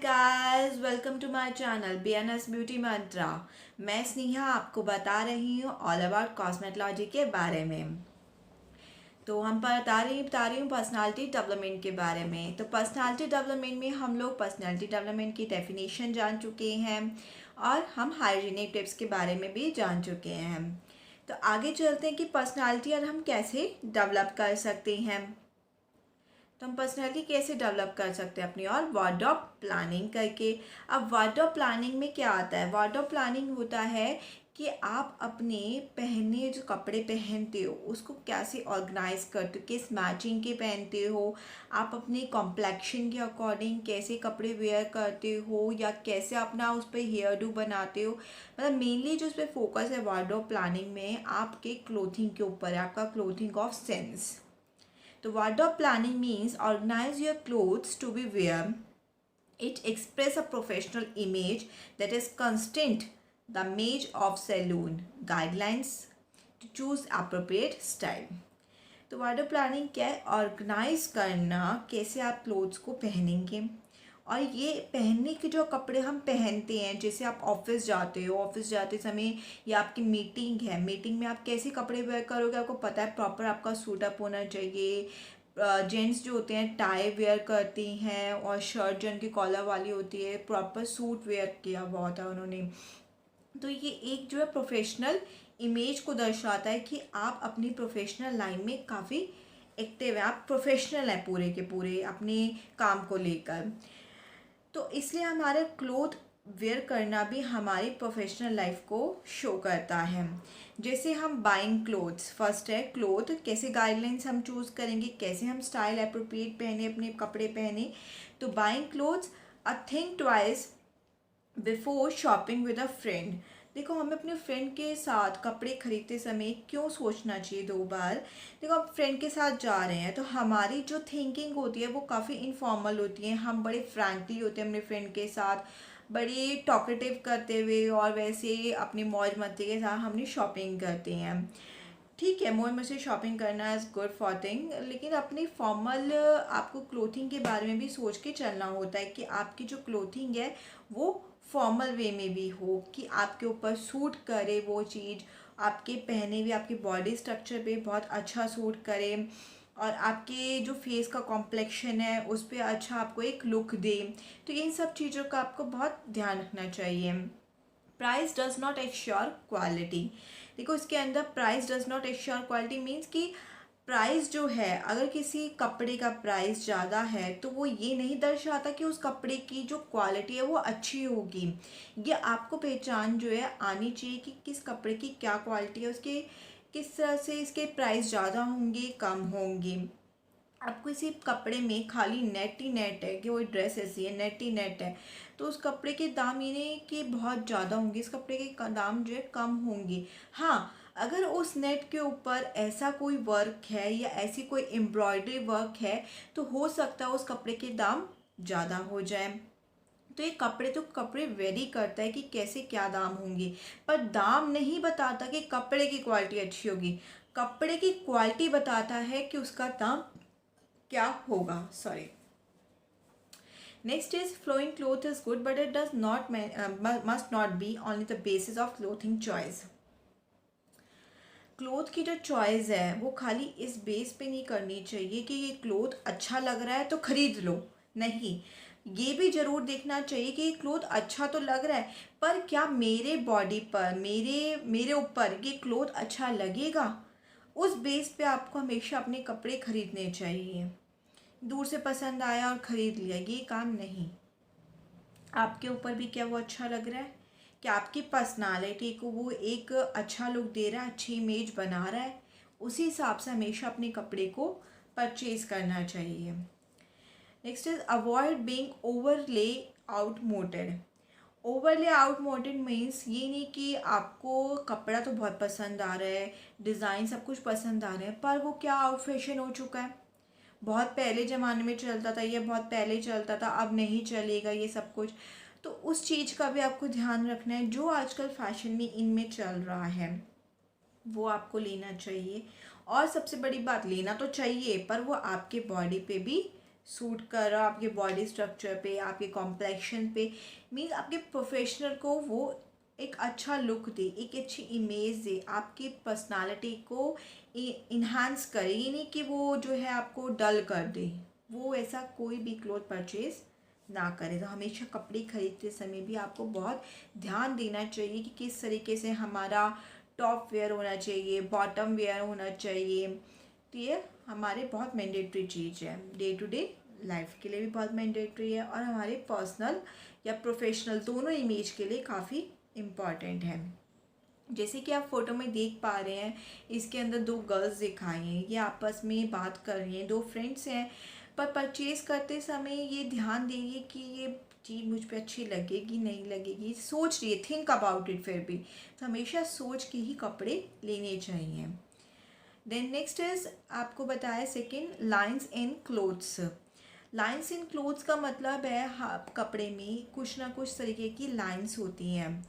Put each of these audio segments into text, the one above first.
Guys, welcome to my channel BNS beauty Mantra. मैं स्नेहा आपको बता रही हूँ ऑल अबाउट कॉस्मेटोलॉजी के बारे में। तो हम बता रही हूँ पर्सनालिटी डेवलपमेंट के बारे में। तो पर्सनालिटी डेवलपमेंट में हम लोग पर्सनालिटी डेवलपमेंट की डेफिनेशन जान चुके हैं और हम हाइजीनिक टिप्स के बारे में भी जान चुके हैं। तो आगे चलते हैं कि पर्सनालिटी और हम कैसे डेवलप कर सकते हैं। तो हम पर्सनैलिटी कैसे डेवलप कर सकते हैं अपनी और वार्डरोब प्लानिंग करके। अब वार्डरोब प्लानिंग में क्या आता है? वार्डरोब प्लानिंग होता है कि आप अपने पहनने जो कपड़े पहनते हो उसको कैसे ऑर्गेनाइज करते हो, किस मैचिंग के पहनते हो, आप अपने कॉम्प्लेक्शन के अकॉर्डिंग कैसे कपड़े वेयर करते हो या कैसे अपना उस पर हेयर डू बनाते हो। मतलब मेनली जो उस पर फोकस है वार्डरोब प्लानिंग में आपके क्लोथिंग के ऊपर है, आपका clothing of sense. The wardrobe planning means organize your clothes to be wear. It express a professional image that is constant the image of saloon guidelines to choose appropriate style. तो wardrobe planning क्या है? Organise करना कैसे आप clothes को पहनेंगे और ये पहनने के जो कपड़े हम पहनते हैं, जैसे आप ऑफिस जाते हो, ऑफिस जाते समय या आपकी मीटिंग है, मीटिंग में आप कैसे कपड़े वेयर करोगे आपको पता है, प्रॉपर आपका सूटअप होना चाहिए। जेंट्स जो होते हैं टाई वेयर करती हैं और शर्ट जो उनकी कॉलर वाली होती है, प्रॉपर सूट वेयर किया हुआ होता है उन्होंने। तो ये एक जो है प्रोफेशनल इमेज को दर्शाता है कि आप अपनी प्रोफेशनल लाइन में काफ़ी एक्टिव है, आप प्रोफेशनल हैं पूरे के पूरे अपने काम को लेकर। तो इसलिए हमारे क्लोथ वेयर करना भी हमारी प्रोफेशनल लाइफ को शो करता है। जैसे हम बाइंग क्लोथ्स, फर्स्ट है क्लोथ, कैसे गाइडलाइंस हम चूज़ करेंगे, कैसे हम स्टाइल अप्रोप्रिएट पहने, अपने कपड़े पहने। तो buying clothes, a think twice before shopping with a friend. देखो, हमें अपने फ्रेंड के साथ कपड़े खरीदते समय क्यों सोचना चाहिए दो बार। देखो, आप फ्रेंड के साथ जा रहे हैं तो हमारी जो थिंकिंग होती है वो काफ़ी इनफॉर्मल होती है, हम बड़े फ्रैंकली होते हैं अपने फ्रेंड के साथ, बड़ी टॉकेटिव करते हुए और वैसे अपनी मौज मस्ती के साथ हमने शॉपिंग करते हैं। ठीक है, मौज मस्ती शॉपिंग करना इज़ गुड फॉर थिंग, लेकिन अपनी फॉर्मल आपको क्लोथिंग के बारे में भी सोच के चलना होता है कि आपकी जो क्लोथिंग है वो फॉर्मल वे में भी हो, कि आपके ऊपर सूट करे वो चीज़, आपके पहने हुए आपके बॉडी स्ट्रक्चर पे बहुत अच्छा सूट करे और आपके जो फेस का कॉम्प्लेक्शन है उस पर अच्छा आपको एक लुक दे। तो इन सब चीज़ों का आपको बहुत ध्यान रखना चाहिए। Price does not assure quality. देखो, इसके अंदर price does not assure quality means कि प्राइस जो है, अगर किसी कपड़े का प्राइस ज़्यादा है तो वो ये नहीं दर्शाता कि उस कपड़े की जो क्वालिटी है वो अच्छी होगी। ये आपको पहचान जो है आनी चाहिए कि किस कपड़े की क्या क्वालिटी है, उसके किस तरह से इसके प्राइस ज़्यादा होंगे कम होंगे। अब किसी कपड़े में खाली नेट ही नेट है कि वो ड्रेस ऐसी है, नेट ही नेट है, तो उस कपड़े के दाम ये नहीं कि बहुत ज़्यादा होंगे, इस कपड़े के दाम जो है कम होंगे। हाँ, अगर उस नेट के ऊपर ऐसा कोई वर्क है या ऐसी कोई एम्ब्रॉयडरी वर्क है तो हो सकता है उस कपड़े के दाम ज़्यादा हो जाए। तो ये कपड़े वेरी करता है कि कैसे क्या दाम होंगे, पर दाम नहीं बताता कि कपड़े की क्वालिटी अच्छी होगी। कपड़े की क्वालिटी बताता है कि उसका दाम क्या होगा। Sorry. Next is flowing cloth is good but it does not must not be only the basis of clothing choice. Cloth की जो चॉइस है वो खाली इस बेस पे नहीं करनी चाहिए कि ये क्लोथ अच्छा लग रहा है तो खरीद लो। नहीं, ये भी ज़रूर देखना चाहिए कि ये क्लोथ अच्छा तो लग रहा है पर क्या मेरे बॉडी पर, मेरे मेरे ऊपर ये क्लोथ अच्छा लगेगा। उस बेस पे आपको हमेशा अपने कपड़े खरीदने चाहिए। दूर से पसंद आया और ख़रीद लिया, ये काम नहीं। आपके ऊपर भी क्या वो अच्छा लग रहा है, क्या आपकी पर्सनालिटी को वो एक अच्छा लुक दे रहा है, अच्छी इमेज बना रहा है। उसी हिसाब से हमेशा अपने कपड़े को परचेज करना चाहिए। Next is avoid being overly outmoded. Overly outmoded means ये नहीं कि आपको कपड़ा तो बहुत पसंद आ रहा है, डिज़ाइन सब कुछ पसंद आ रहा है, पर वो क्या आउट फैशन हो चुका है, बहुत पहले ज़माने में चलता था, ये बहुत पहले चलता था, अब नहीं चलेगा ये सब कुछ। तो उस चीज़ का भी आपको ध्यान रखना है। जो आजकल फैशन में इनमें चल रहा है वो आपको लेना चाहिए, और सबसे बड़ी बात, लेना तो चाहिए पर वो आपके बॉडी पे भी सूट कर रहा आपके बॉडी स्ट्रक्चर पे, आपके कॉम्प्लेक्शन पे, मीन्स आपके प्रोफेशनल को वो एक अच्छा लुक दे, एक अच्छी इमेज दे, आपकी पर्सनालिटी को इन्हांस करे। ये नहीं कि वो जो है आपको डल कर दे, वो ऐसा कोई भी क्लोथ परचेज ना करे। तो हमेशा कपड़े खरीदते समय भी आपको बहुत ध्यान देना चाहिए कि किस तरीके से हमारा टॉप वेयर होना चाहिए, बॉटम वेयर होना चाहिए। तो ये हमारे बहुत मैंडेटरी चीज़ है, डे टू डे लाइफ के लिए भी बहुत मैंडेटरी है, और हमारे पर्सनल या प्रोफेशनल दोनों इमेज के लिए काफ़ी इम्पॉर्टेंट है। जैसे कि आप फोटो में देख पा रहे हैं, इसके अंदर दो गर्ल्स दिखाई हैं, ये आपस में बात कर रही हैं, दो फ्रेंड्स हैं। पर परचेज़ करते समय ये ध्यान देंगे कि ये चीज़ मुझ पे अच्छी लगेगी नहीं लगेगी, सोच रही है, थिंक अबाउट इट। फिर भी तो हमेशा सोच के ही कपड़े लेने चाहिए। देन नेक्स्ट इज आपको बताया second, lines in clothes. Lines in clothes का मतलब है कपड़े में कुछ ना कुछ तरीके की लाइंस होती हैं।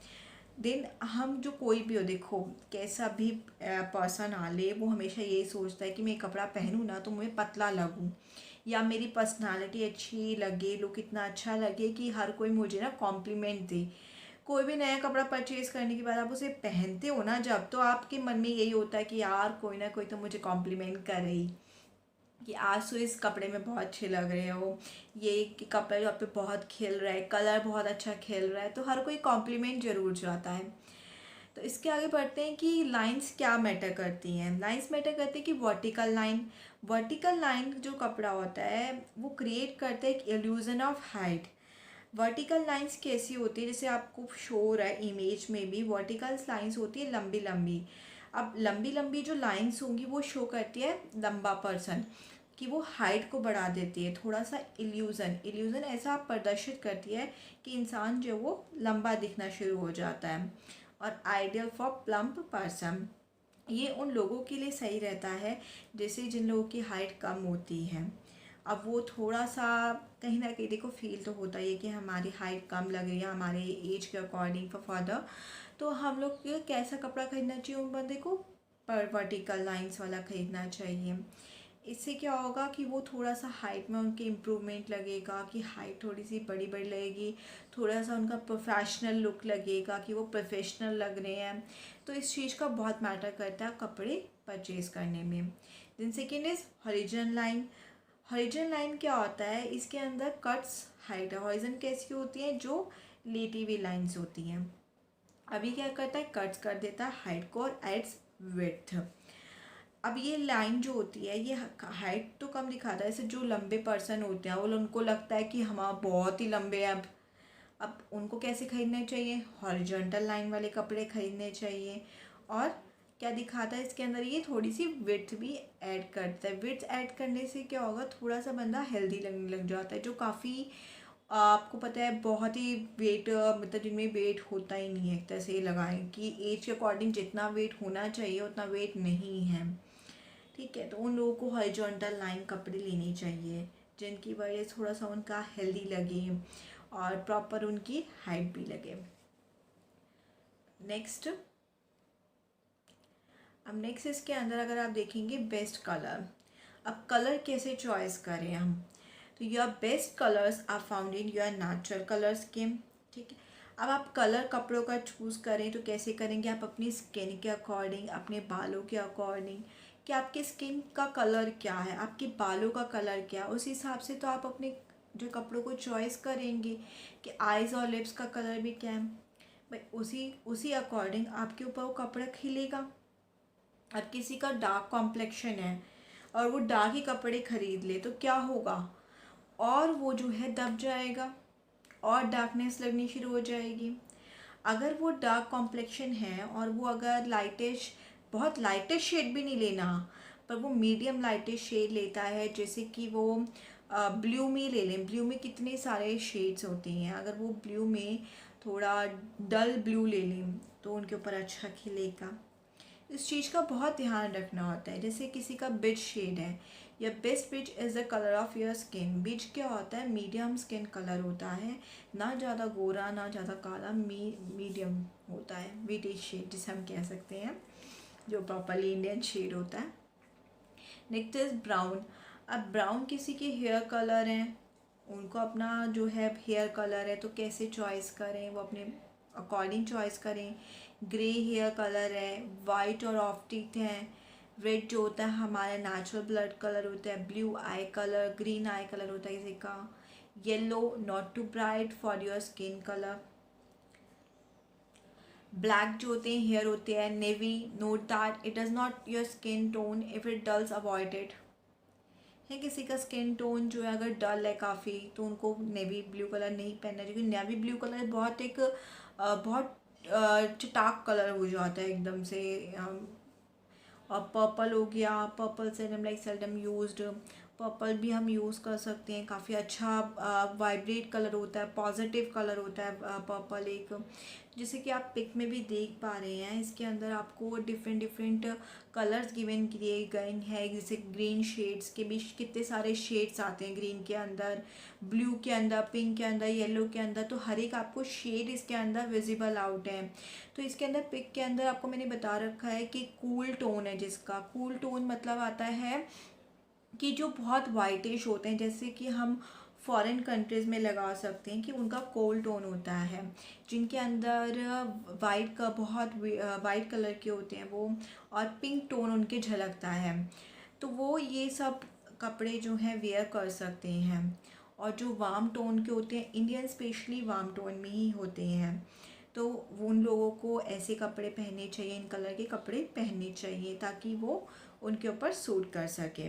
देन हम जो कोई भी हो, देखो कैसा भी पर्सन आ ले, वो हमेशा यही सोचता है कि मैं कपड़ा पहनूँ ना तो मुझे पतला लगूँ, या मेरी पर्सनालिटी अच्छी लगे, लुक इतना अच्छा लगे कि हर कोई मुझे ना कॉम्प्लीमेंट दे। कोई भी नया कपड़ा परचेज़ करने के बाद आप उसे पहनते हो ना जब, तो आपके मन में यही होता है कि यार कोई ना कोई तो मुझे कॉम्प्लीमेंट कर रही, कि आज तो इस कपड़े में बहुत अच्छे लग रहे हो, ये कि कपड़ा जो आप पे बहुत खिल रहा है, कलर बहुत अच्छा खिल रहा है, तो हर कोई कॉम्प्लीमेंट ज़रूर चाहता है। तो इसके आगे बढ़ते हैं कि लाइंस क्या मैटर करती हैं। लाइंस मैटर करती है कि वर्टिकल लाइन जो कपड़ा होता है वो क्रिएट करता है एक illusion of height. Vertical lines कैसी होती है, जैसे आपको शो हो रहा है इमेज में भी, वर्टिकल लाइंस होती है लंबी लंबी। अब लंबी लंबी जो लाइंस होंगी वो शो करती है लंबा पर्सन, कि वो हाइट को बढ़ा देती है, थोड़ा सा इल्यूज़न ऐसा प्रदर्शित करती है कि इंसान जो वो लंबा दिखना शुरू हो जाता है। और आइडियल फॉर प्लम्प पर्सन, ये उन लोगों के लिए सही रहता है जैसे जिन लोगों की हाइट कम होती है। अब वो थोड़ा सा कहीं ना कहीं देखो फील तो होता ही है कि हमारी हाइट कम लग रही है हमारे एज के अकॉर्डिंग फॉर फादर, तो हम लोग को कैसा कपड़ा खरीदना चाहिए उन बंदे को, पर वर्टिकल लाइंस वाला खरीदना चाहिए। इससे क्या होगा कि वो थोड़ा सा हाइट में उनके इम्प्रूवमेंट लगेगा, कि हाइट थोड़ी सी बड़ी बड़ी लगेगी, थोड़ा सा उनका प्रोफेशनल लुक लगेगा कि वो प्रोफेशनल लग रहे हैं। तो इस चीज़ का बहुत मैटर करता है कपड़े परचेज़ करने में। Then second is horizon line. Horizon line क्या होता है, इसके अंदर कट्स हाइट है। हॉरिजन कैसी होती है, जो लेटी हुई लाइन्स होती हैं। अभी क्या करता है, कट्स कर देता है हाइट को और एड्स विड्थ। अब ये लाइन जो होती है ये हाइट तो कम दिखाता है, जैसे जो लंबे पर्सन होते हैं वो उनको लगता है कि हम बहुत ही लंबे हैं। अब उनको कैसे खरीदने चाहिए, हॉरिजॉन्टल लाइन वाले कपड़े खरीदने चाहिए। और क्या दिखाता है इसके अंदर, ये थोड़ी सी विड्थ भी ऐड करता है। विड्थ ऐड करने से क्या होगा, थोड़ा सा बंदा हेल्दी लगने लग जाता है। जो काफ़ी आपको पता है बहुत ही वेट, मतलब जिनमें वेट होता ही नहीं है, एक तरह से ये लगाएं कि एज के अकॉर्डिंग जितना वेट होना चाहिए उतना वेट नहीं है, ठीक है। तो उन लोगों को हॉरिजॉन्टल लाइन कपड़े लेने चाहिए जिनकी वजह से थोड़ा सा उनका हेल्दी लगे और प्रॉपर उनकी हाइट भी लगे। नेक्स्ट, अब नेक्स्ट इसके अंदर अगर आप देखेंगे बेस्ट कलर। अब कलर कैसे चॉइस करें हम, तो your best colours are found in your natural colour scheme, ठीक है। अब आप कलर कपड़ों का चूज़ करें तो कैसे करेंगे, आप अपनी स्किन के अकॉर्डिंग, अपने बालों के अकॉर्डिंग, कि आपकी स्किन का कलर क्या है, आपके बालों का कलर क्या है, उस हिसाब से तो आप अपने जो कपड़ों को चॉइस करेंगे। कि आइज़ और लिप्स का कलर भी क्या है भाई, उसी उसी अकॉर्डिंग आपके ऊपर वो कपड़ा खिलेगा। अब किसी का डार्क कॉम्प्लेक्शन है और वो डार्क ही कपड़े खरीद ले तो क्या होगा, और वो जो है दब जाएगा और डार्कनेस लगनी शुरू हो जाएगी। अगर वो डार्क कॉम्प्लेक्शन है और वो अगर लाइटिश, बहुत लाइटिश शेड भी नहीं लेना, पर वो मीडियम लाइटिश शेड लेता है, जैसे कि वो ब्लू में ले लें। ब्लू में कितने सारे शेड्स होते हैं, अगर वो ब्लू में थोड़ा डल ब्लू ले लें तो उनके ऊपर अच्छा खिलेगा। इस चीज़ का बहुत ध्यान रखना होता है। जैसे किसी का बिज शेड है, या बेस्ट बिज is the colour of your skin. बिज क्या होता है, मीडियम स्किन कलर होता है, ना ज़्यादा गोरा ना ज़्यादा काला, मीडियम होता है, विटिश शेड जिसे हम कह सकते हैं, जो प्रॉपरली इंडियन शेड होता है। Next is brown. अब ब्राउन किसी के हेयर कलर हैं, उनको अपना जो है हेयर कलर है तो कैसे चॉइस करें, वो अपने अकॉर्डिंग चॉइस करें। ग्रे हेयर कलर है, वाइट और ऑफ टीथ हैं, रेड जो होता है हमारा नेचुरल ब्लड कलर होता है, blue eye colour, green eye colour होता है किसी का, yellow not too bright for your skin colour, black जो होते हैं हेयर होते हैं, navy note that it does not your skin tone, if it dulls avoid it. है किसी का स्किन टोन जो है अगर डल है काफ़ी तो उनको नेवी ब्लू कलर नहीं पहनना, क्योंकि नेवी ब्लू कलर बहुत एक बहुत चटाक कलर हो जाता है एकदम से। और पर्पल हो गया, purple seldom like seldom used, purple भी हम यूज़ कर सकते हैं, काफ़ी अच्छा वाइब्रेट कलर होता है, पॉजिटिव कलर होता है पर्पल एक। जैसे कि आप पिक में भी देख पा रहे हैं, इसके अंदर आपको डिफरेंट डिफरेंट कलर्स गिवन किए गए हैं। जैसे ग्रीन शेड्स के भी कितने सारे शेड्स आते हैं ग्रीन के अंदर, ब्लू के अंदर, पिंक के अंदर, येलो के अंदर, तो हर एक आपको शेड इसके अंदर विजिबल आउट है। तो इसके अंदर पिक के अंदर आपको मैंने बता रखा है कि कूल टोन है, जिसका कूल टोन मतलब आता है कि जो बहुत वाइटिश होते हैं, जैसे कि हम फॉरेन कंट्रीज़ में लगा सकते हैं कि उनका कोल्ड टोन होता है, जिनके अंदर वाइट का बहुत वाइट कलर के होते हैं वो, और पिंक टोन उनके झलकता है, तो वो ये सब कपड़े जो हैं वेयर कर सकते हैं। और जो वार्म टोन के होते हैं, इंडियन स्पेशली वार्म टोन में ही होते हैं, तो उन लोगों को ऐसे कपड़े पहनने चाहिए, इन कलर के कपड़े पहनने चाहिए ताकि वो उनके ऊपर सूट कर सके।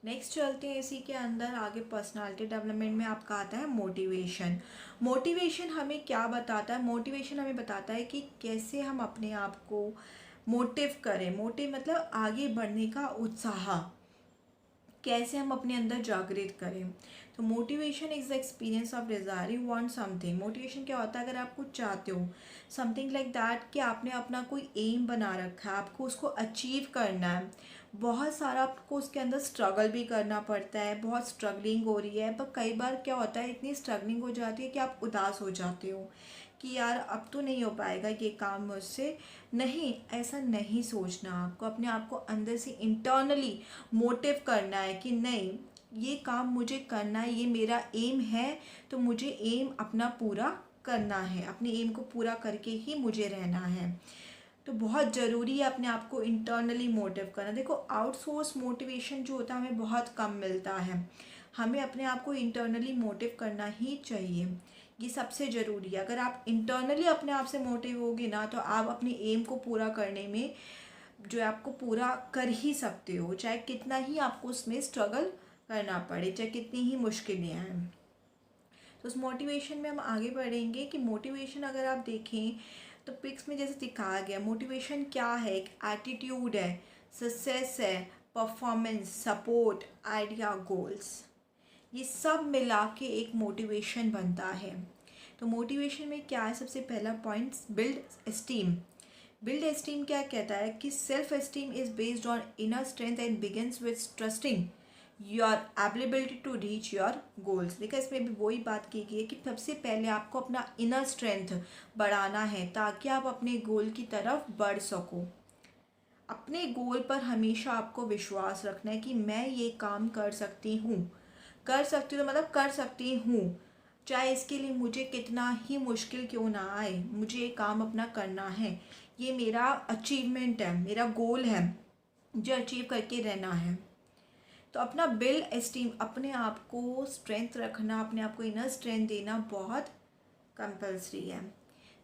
नेक्स्ट चलते हैं इसी के अंदर आगे, पर्सनालिटी डेवलपमेंट में आपका आता है मोटिवेशन। मोटिवेशन हमें क्या बताता है? मोटिवेशन हमें बताता है कि कैसे हम अपने आप को मोटिव करें। मोटिव मतलब आगे बढ़ने का उत्साह, कैसे हम अपने अंदर जागृत करें। तो motivation is the experience of desire, you want something. Motivation क्या होता है? अगर आप कुछ चाहते हो, समथिंग लाइक दैट, कि आपने अपना कोई एम बना रखा है, आपको उसको अचीव करना है, बहुत सारा आपको उसके अंदर स्ट्रगल भी करना पड़ता है, बहुत स्ट्रगलिंग हो रही है, पर कई बार क्या होता है इतनी स्ट्रगलिंग हो जाती है कि आप उदास हो जाते हो कि यार अब तो नहीं हो पाएगा ये काम मुझसे। नहीं, ऐसा नहीं सोचना, आपको अपने आप को अंदर से इंटरनली मोटिव करना है कि नहीं, ये काम मुझे करना है, ये मेरा एम है, तो मुझे एम अपना पूरा करना है, अपने एम को पूरा करके ही मुझे रहना है। तो बहुत ज़रूरी है अपने आप को इंटरनली मोटिव करना। देखो, आउटसोर्स मोटिवेशन जो होता है हमें बहुत कम मिलता है, हमें अपने आप को इंटरनली मोटिव करना ही चाहिए, ये सबसे ज़रूरी है। अगर आप इंटरनली अपने आप से मोटिव होगे ना, तो आप अपने एम को पूरा करने में जो है आपको पूरा कर ही सकते हो, चाहे कितना ही आपको उसमें स्ट्रगल करना पड़े, चाहे कितनी ही मुश्किलें आएँ। तो उस मोटिवेशन में हम आगे बढ़ेंगे कि मोटिवेशन अगर आप देखें तो पिक्स में जैसे दिखाया गया, मोटिवेशन क्या है? एक एटीट्यूड है, सक्सेस है, परफॉर्मेंस, सपोर्ट, आइडिया, गोल्स, ये सब मिला के एक मोटिवेशन बनता है। तो मोटिवेशन में क्या है? सबसे पहला point, build esteem. Build esteem क्या कहता है कि self esteem is based on inner strength and begins with trusting your ability to reach your goals. देखा, इसमें भी वही बात की गई है कि सबसे पहले आपको अपना इनर स्ट्रेंथ बढ़ाना है ताकि आप अपने गोल की तरफ बढ़ सको। अपने गोल पर हमेशा आपको विश्वास रखना है कि मैं ये काम कर सकती हूँ। कर सकती हूँ तो मतलब कर सकती हूँ, चाहे इसके लिए मुझे कितना ही मुश्किल क्यों ना आए, मुझे ये काम अपना करना है, ये मेरा अचीवमेंट है, मेरा गोल है, जो अचीव करके रहना है। तो अपना बिल्ड एस्टीम, अपने आप को स्ट्रेंथ रखना, अपने आप को इनर स्ट्रेंथ देना बहुत कंपल्सरी है।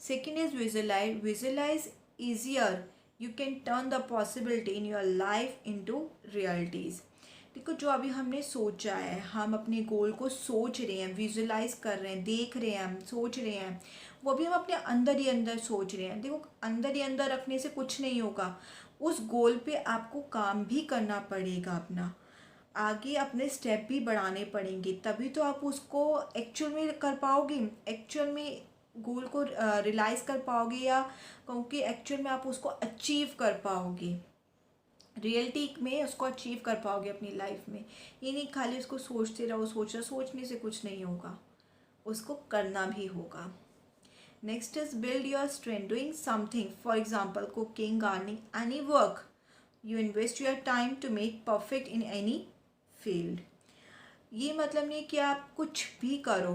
Second is visualise. Visualise easier you can turn the possibility in your life into realities. देखो, जो अभी हमने सोचा है, हम अपने गोल को सोच रहे हैं, विजुलाइज कर रहे हैं, देख रहे हैं, हम सोच रहे हैं, वो भी हम अपने अंदर ही अंदर सोच रहे हैं। देखो, अंदर ही अंदर रखने से कुछ नहीं होगा, उस गोल पे आपको काम भी करना पड़ेगा, अपना आगे अपने स्टेप भी बढ़ाने पड़ेंगे, तभी तो आप उसको एक्चुअल में कर पाओगे, एक्चुअल में गोल को रियलाइज़ कर पाओगे, या क्योंकि एक्चुअल में आप उसको अचीव कर पाओगे, रियलिटी में उसको अचीव कर पाओगे अपनी लाइफ में। ये नहीं खाली उसको सोचते रहो, सोचने से कुछ नहीं होगा, उसको करना भी होगा। Next is build your strength, doing something, for example cooking, gardening, any work you invest your time to make perfect in any field. ये मतलब नहीं कि आप कुछ भी करो,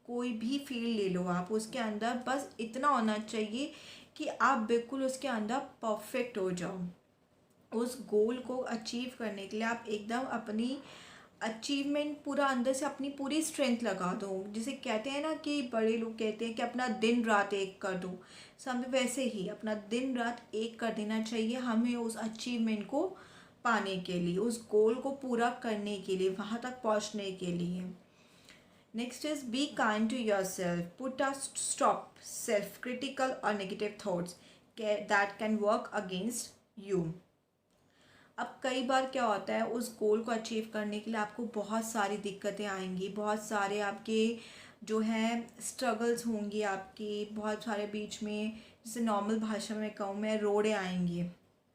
कोई भी फील्ड ले लो आप, उसके अंदर बस इतना होना चाहिए कि आप बिल्कुल उसके अंदर परफेक्ट हो जाओ। उस गोल को अचीव करने के लिए आप एकदम अपनी अचीवमेंट पूरा अंदर से अपनी पूरी स्ट्रेंथ लगा दो। जिसे कहते हैं ना कि बड़े लोग कहते हैं कि अपना दिन रात एक कर दो, हमें वैसे ही अपना दिन रात एक कर देना चाहिए हमें उस अचीवमेंट को पाने के लिए, उस गोल को पूरा करने के लिए, वहाँ तक पहुँचने के लिए। Next is be kind to your self, put a stop self critical और negative thoughts that can work against you. अब कई बार क्या होता है, उस गोल को अचीव करने के लिए आपको बहुत सारी दिक्कतें आएंगी, बहुत सारे आपके जो हैं स्ट्रगल्स होंगी आपकी, बहुत सारे बीच में, जैसे नॉर्मल भाषा में कहूँ मैं, रोड़े आएंगे।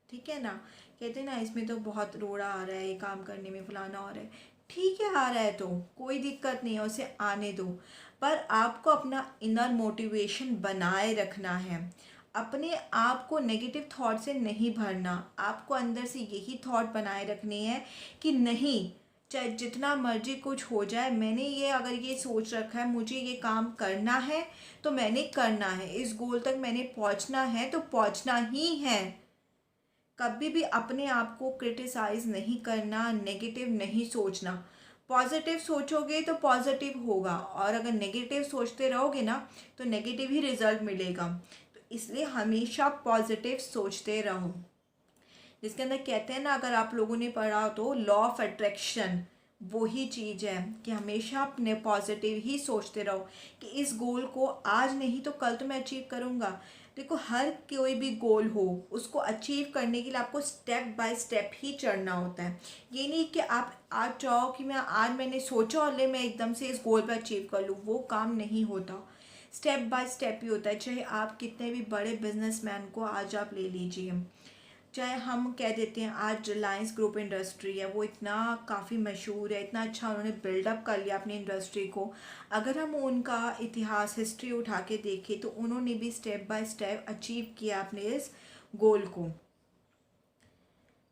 ठीक है ना, कहते हैं ना इसमें तो बहुत रोड़ा आ रहा है, ये काम करने में फलाना हो रहा है। ठीक है, आ रहा है तो कोई दिक्कत नहीं है, उसे आने दो। पर आपको अपना इनर मोटिवेशन बनाए रखना है, अपने आप को नेगेटिव थॉट से नहीं भरना। आपको अंदर से यही थॉट बनाए रखनी है कि नहीं, चाहे जितना मर्जी कुछ हो जाए, मैंने ये अगर ये सोच रखा है मुझे ये काम करना है तो मैंने करना है, इस गोल तक मैंने पहुंचना है तो पहुंचना ही है। कभी भी अपने आप को क्रिटिसाइज नहीं करना, नेगेटिव नहीं सोचना। पॉजिटिव सोचोगे तो पॉजिटिव होगा, और अगर नेगेटिव सोचते रहोगे ना तो नेगेटिव ही रिजल्ट मिलेगा। तो इसलिए हमेशा पॉजिटिव सोचते रहो। जिसके अंदर कहते हैं ना, अगर आप लोगों ने पढ़ा तो लॉ ऑफ अट्रैक्शन, वही चीज़ है कि हमेशा अपने पॉजिटिव ही सोचते रहो कि इस गोल को आज नहीं तो कल तो मैं अचीव करूँगा। देखो, हर कोई भी गोल हो उसको अचीव करने के लिए आपको स्टेप बाय स्टेप ही चढ़ना होता है। ये नहीं कि आप आज चाहो कि मैं आज मैंने सोचा और ले मैं एकदम से इस गोल पर अचीव कर लूँ, वो काम नहीं होता। स्टेप बाय स्टेप ही होता है। चाहे आप कितने भी बड़े बिजनेसमैन को आज आप ले लीजिए, चाहे हम कह देते हैं आज रिलायंस ग्रुप इंडस्ट्री है, वो इतना काफ़ी मशहूर है, इतना अच्छा उन्होंने बिल्डअप कर लिया अपनी इंडस्ट्री को। अगर हम उनका इतिहास, हिस्ट्री उठा के देखें तो उन्होंने भी स्टेप बाय स्टेप अचीव किया अपने इस गोल को।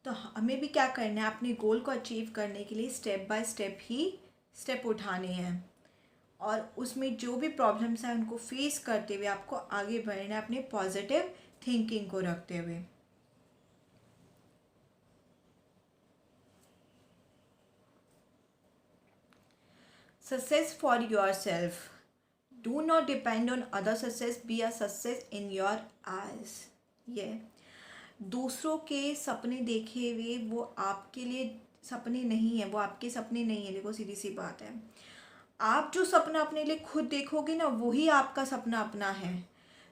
तो हमें भी क्या करना है, अपने गोल को अचीव करने के लिए step by step he step उठाने हैं, और उसमें जो भी प्रॉब्लम्स हैं उनको फेस करते हुए आपको आगे बढ़ना है, अपने पॉजिटिव थिंकिंग को रखते हुए। Success for yourself. Do not depend on other success. Be a success in your eyes. ये दूसरों के सपने देखे हुए वो आपके लिए सपने नहीं है, वो आपके सपने नहीं है। देखो, सीधी सी बात है, आप जो सपना अपने लिए खुद देखोगे ना, वही आपका सपना अपना है।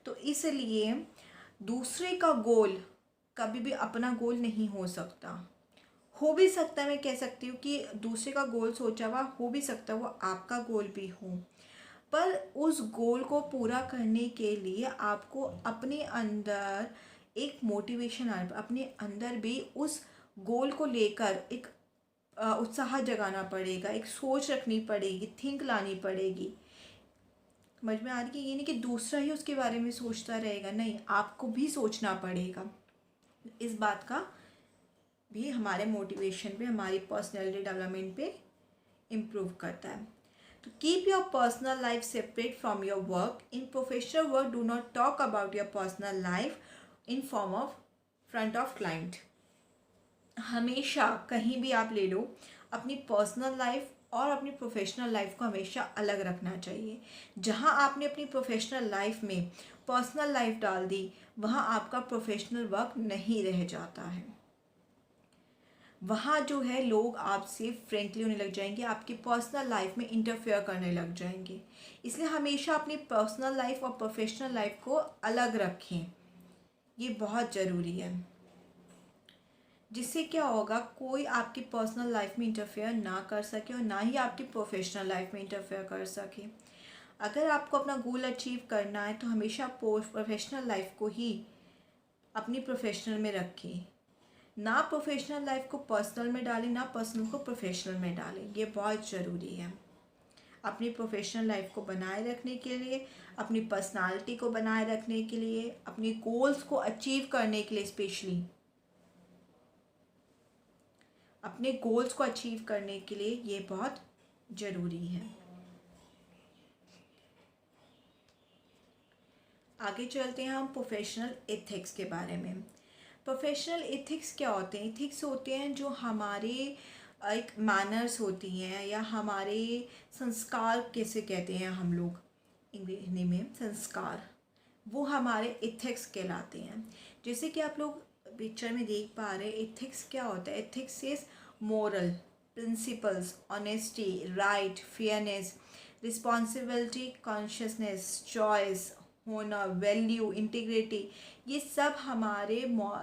तो इसलिए दूसरे का गोल कभी भी अपना गोल नहीं हो सकता। हो भी सकता है, मैं कह सकती हूँ कि दूसरे का गोल सोचा हुआ हो भी सकता है वो आपका गोल भी हो, पर उस गोल को पूरा करने के लिए आपको अपने अंदर एक मोटिवेशन आना, अपने अंदर भी उस गोल को लेकर एक उत्साह जगाना पड़ेगा, एक सोच रखनी पड़ेगी, थिंक लानी पड़ेगी। समझ में आ रही है? ये नहीं कि दूसरा ही उसके बारे में सोचता रहेगा, नहीं, आपको भी सोचना पड़ेगा। इस बात का भी हमारे मोटिवेशन पे, हमारी पर्सनैलिटी डेवलपमेंट पे इम्प्रूव करता है। तो keep your personal life separate from your work. In professional work do not talk about your personal life in form of front of client. हमेशा कहीं भी आप ले लो, अपनी पर्सनल लाइफ और अपनी प्रोफेशनल लाइफ को हमेशा अलग रखना चाहिए। जहाँ आपने अपनी प्रोफेशनल लाइफ में पर्सनल लाइफ डाल दी, वहाँ आपका प्रोफेशनल वर्क नहीं रह जाता है। वहाँ जो है लोग आपसे फ्रेंकली होने लग जाएंगे, आपकी पर्सनल लाइफ में इंटरफेयर करने लग जाएंगे। इसलिए हमेशा अपनी पर्सनल लाइफ और प्रोफेशनल लाइफ को अलग रखें, ये बहुत ज़रूरी है। जिससे क्या होगा, कोई आपकी पर्सनल लाइफ में इंटरफेयर ना कर सके और ना ही आपकी प्रोफेशनल लाइफ में इंटरफेयर कर सके। अगर आपको अपना गोल अचीव करना है तो हमेशा प्रोफेशनल लाइफ को ही अपनी प्रोफेशनल में रखें, ना प्रोफेशनल लाइफ को पर्सनल में डालें, ना पर्सनल को प्रोफेशनल में डालें। ये बहुत ज़रूरी है अपनी प्रोफेशनल लाइफ को बनाए रखने के लिए, अपनी पर्सनालिटी को बनाए रखने के लिए, अपनी गोल्स को अचीव करने के लिए स्पेशली। अपने गोल्स को अचीव करने के लिए ये बहुत ज़रूरी है। आगे चलते हैं हम प्रोफेशनल एथिक्स के बारे में। प्रोफेशनल एथिक्स क्या होते हैं? एथिक्स होते हैं जो हमारे एक मैनर्स होती हैं, या हमारे संस्कार कैसे कहते हैं हम लोग हिंदी में, संस्कार, वो हमारे एथिक्स कहलाते हैं। जैसे कि आप लोग पिक्चर में देख पा रहे हैं, एथिक्स क्या होता है? Ethics is moral principles, honesty, right, fairness, responsibility, consciousness, choice, honour, value, integrity, ये सब हमारे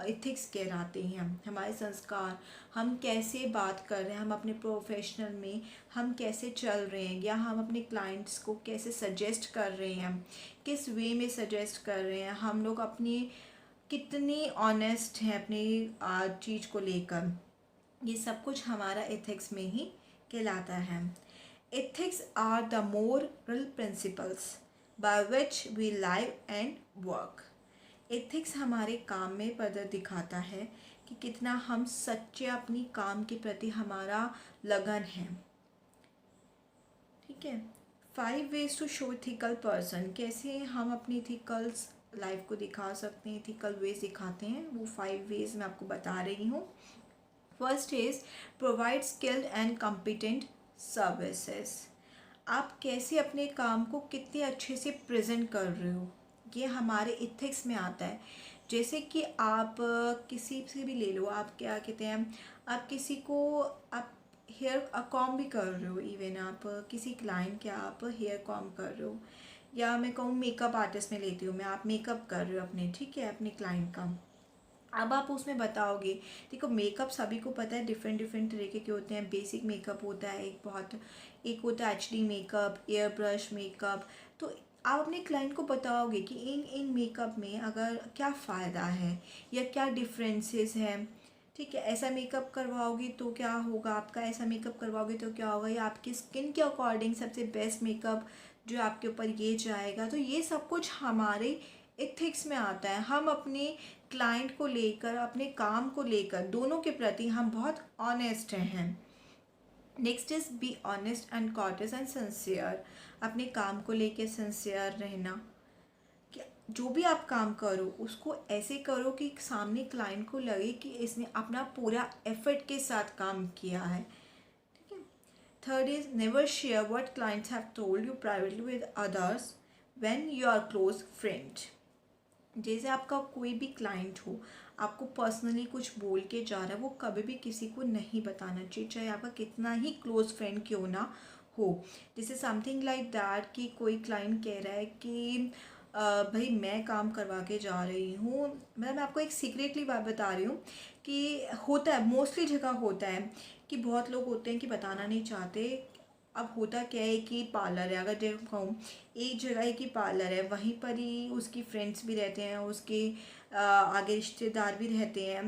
एथिक्स कहलाते हैं, हमारे संस्कार। हम कैसे बात कर रहे हैं, हम अपने प्रोफेशनल में हम कैसे चल रहे हैं, या हम अपने क्लाइंट्स को कैसे सजेस्ट कर रहे हैं, किस वे में सजेस्ट कर रहे हैं, हम लोग अपनी कितनी ऑनेस्ट हैं अपनी चीज़ को लेकर, ये सब कुछ हमारा एथिक्स में ही कहलाता है। Ethics are the moral principles by which we live and work. Ethics हमारे काम में पद दिखाता है कि कितना हम सच्चे अपनी काम के प्रति हमारा लगन है। ठीक है। 5 ways to show ethical person, कैसे हम अपनी इथिकल्स लाइफ को दिखा सकते हैं, इथिकल वेज दिखाते हैं, वो 5 वेज मैं आपको बता रही हूँ। First is provide skilled and competent services. आप कैसे अपने काम को कितने अच्छे से प्रेजेंट कर रहे हो, ये हमारे इथिक्स में आता है। जैसे कि आप किसी से भी ले लो, आप क्या कहते हैं, आप किसी को आप हेयर कॉम भी कर रहे हो, इवन आप किसी क्लाइंट के आप हेयर कॉम कर रहे हो, या मैं कहूँ मेकअप आर्टिस्ट में लेती हूँ मैं, आप मेकअप कर रहे हो अपने, ठीक है, अपने क्लाइंट का। अब आप उसमें बताओगे, देखो मेकअप सभी को पता है डिफरेंट डिफरेंट तरीके के होते हैं। बेसिक मेकअप होता है एक होता है HD makeup, air brush makeup. तो आप अपने क्लाइंट को बताओगे कि इन मेकअप में अगर क्या फ़ायदा है या क्या डिफरेंसेस हैं। ठीक है, ऐसा मेकअप करवाओगे तो क्या होगा आपका, ऐसा मेकअप करवाओगे तो क्या होगा, या आपकी स्किन के अकॉर्डिंग सबसे बेस्ट मेकअप जो आपके ऊपर ये जाएगा। तो ये सब कुछ हमारे एथिक्स में आता है। हम अपने क्लाइंट को लेकर, अपने काम को लेकर, दोनों के प्रति हम बहुत ऑनेस्ट हैं। Next is be honest and courteous and sincere. अपने काम को लेकर सिंसियर रहना, कि जो भी आप काम करो उसको ऐसे करो कि सामने क्लाइंट को लगे कि इसने अपना पूरा एफर्ट के साथ काम किया है। ठीक है। Third is never share what clients have told you privately with others when you are close friend. जैसे आपका कोई भी क्लाइंट हो, आपको पर्सनली कुछ बोल के जा रहा है, वो कभी भी किसी को नहीं बताना चाहिए, चाहे आपका कितना ही क्लोज फ्रेंड क्यों ना हो। जैसे समथिंग लाइक दैट कि कोई क्लाइंट कह रहा है कि भाई मैं काम करवा के जा रही हूँ, मतलब मैं आपको एक सीक्रेटली बात बता रही हूँ कि होता है, मोस्टली जगह होता है कि बहुत लोग होते हैं कि बताना नहीं चाहते। अब होता क्या है कि पार्लर है, अगर जो कहूँ एक जगह है कि पार्लर है, वहीं पर ही उसकी फ्रेंड्स भी रहते हैं, उसके आगे रिश्तेदार भी रहते हैं,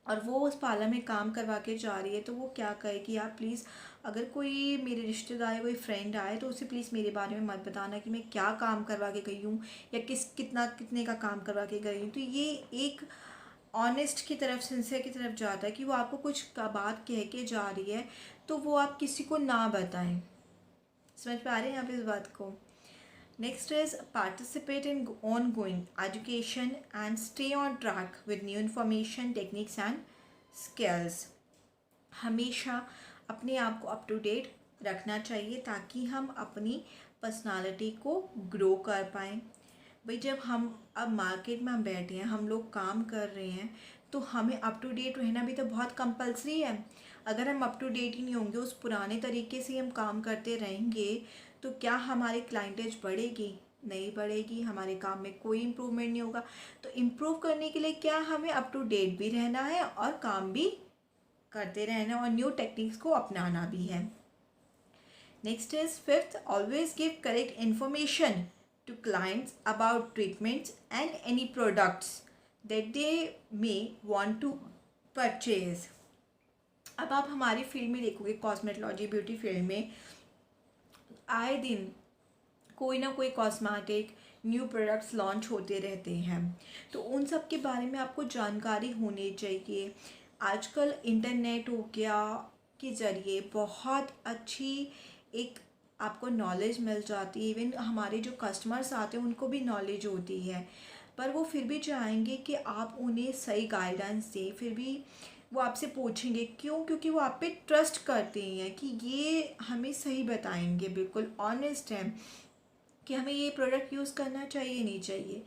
और वो उस पार्लर में काम करवा के जा रही है। तो वो क्या कहे कि यार प्लीज़, अगर कोई मेरे रिश्तेदार या कोई फ्रेंड आए तो उसे प्लीज़ मेरे बारे में मत बताना कि मैं क्या काम करवा के गई हूँ, या कितने का काम करवा के गई हूँ। तो ये एक ऑनेस्ट की तरफ, सिंसियर की तरफ जाता है कि वो आपको कुछ का बात कह के जा रही है, तो वो आप किसी को ना बताएं। समझ पा रहे हैं आप इस बात को? Next is participate in on going education and stay on track with new information, techniques and skills. हमेशा अपने आप को अप टू डेट रखना चाहिए ताकि हम अपनी पर्सनालिटी को ग्रो कर पाएँ। भाई जब हम अब मार्केट में हम बैठे हैं, हम लोग काम कर रहे हैं, तो हमें अप टू डेट रहना भी तो बहुत कंपलसरी है। अगर हम अप टू डेट ही नहीं होंगे, उस पुराने तरीके से हम काम करते रहेंगे, तो क्या हमारी क्लाइंटेज बढ़ेगी? नहीं बढ़ेगी, हमारे काम में कोई इम्प्रूवमेंट नहीं होगा। तो इम्प्रूव करने के लिए क्या, हमें अप टू डेट भी रहना है और काम भी करते रहना और न्यू टेक्निक्स को अपनाना भी है। Next is fifth, always give correct information to clients about treatments and any products that they may want to purchase. अब आप हमारी फील्ड में देखोगे, कॉस्मेटोलॉजी ब्यूटी फील्ड में आए दिन कोई ना कोई कॉस्मेटिक न्यू प्रोडक्ट्स लॉन्च होते रहते हैं, तो उन सब के बारे में आपको जानकारी होनी चाहिए। आजकल इंटरनेट हो गया के ज़रिए बहुत अच्छी एक आपको नॉलेज मिल जाती है। इवन हमारे जो कस्टमर्स आते हैं उनको भी नॉलेज होती है, पर वो फिर भी चाहेंगे कि आप उन्हें सही गाइडेंस दें। फिर भी वो आपसे पूछेंगे, क्यों? क्योंकि वो आप पे ट्रस्ट करते हैं कि ये हमें सही बताएंगे, बिल्कुल ऑनेस्ट हैं कि हमें ये प्रोडक्ट यूज़ करना चाहिए नहीं चाहिए।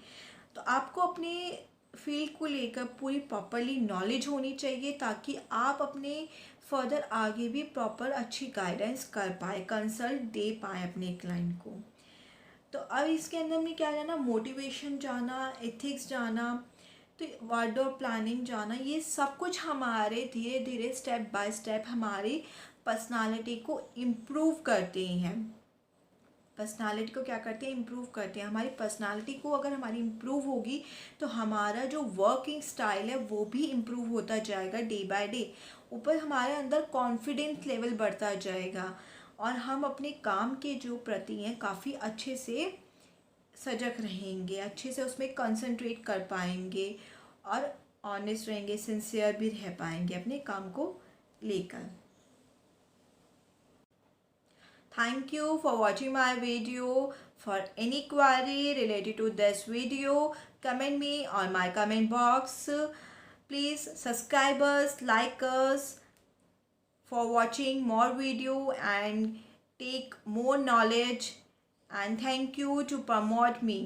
तो आपको अपने फील्ड को लेकर पूरी प्रॉपरली नॉलेज होनी चाहिए, ताकि आप अपने फर्दर आगे भी प्रॉपर अच्छी गाइडेंस कर पाए, कंसल्ट दे पाए अपने क्लाइंट को। तो अब इसके अंदर में क्या जाना, मोटिवेशन जाना, एथिक्स जाना, तो वार्डरोब प्लानिंग जाना, ये सब कुछ हमारे धीरे धीरे स्टेप बाय स्टेप हमारी पर्सनालिटी को इम्प्रूव करते हैं। पर्सनालिटी को क्या करते हैं, इम्प्रूव करते हैं। हमारी पर्सनालिटी को अगर हमारी इम्प्रूव होगी तो हमारा जो वर्किंग स्टाइल है वो भी इम्प्रूव होता जाएगा डे बाय डे। ऊपर हमारे अंदर कॉन्फिडेंस लेवल बढ़ता जाएगा और हम अपने काम के जो प्रति हैं काफ़ी अच्छे से सजग रहेंगे, अच्छे से उसमें कंसंट्रेट कर पाएंगे और ऑनेस्ट रहेंगे, सिंसियर भी रह पाएंगे अपने काम को लेकर। Thank you for watching my video. For any query related to this video, comment me on my comment box. Please subscribe us, like us for watching more video and take more knowledge. And thank you to promote me.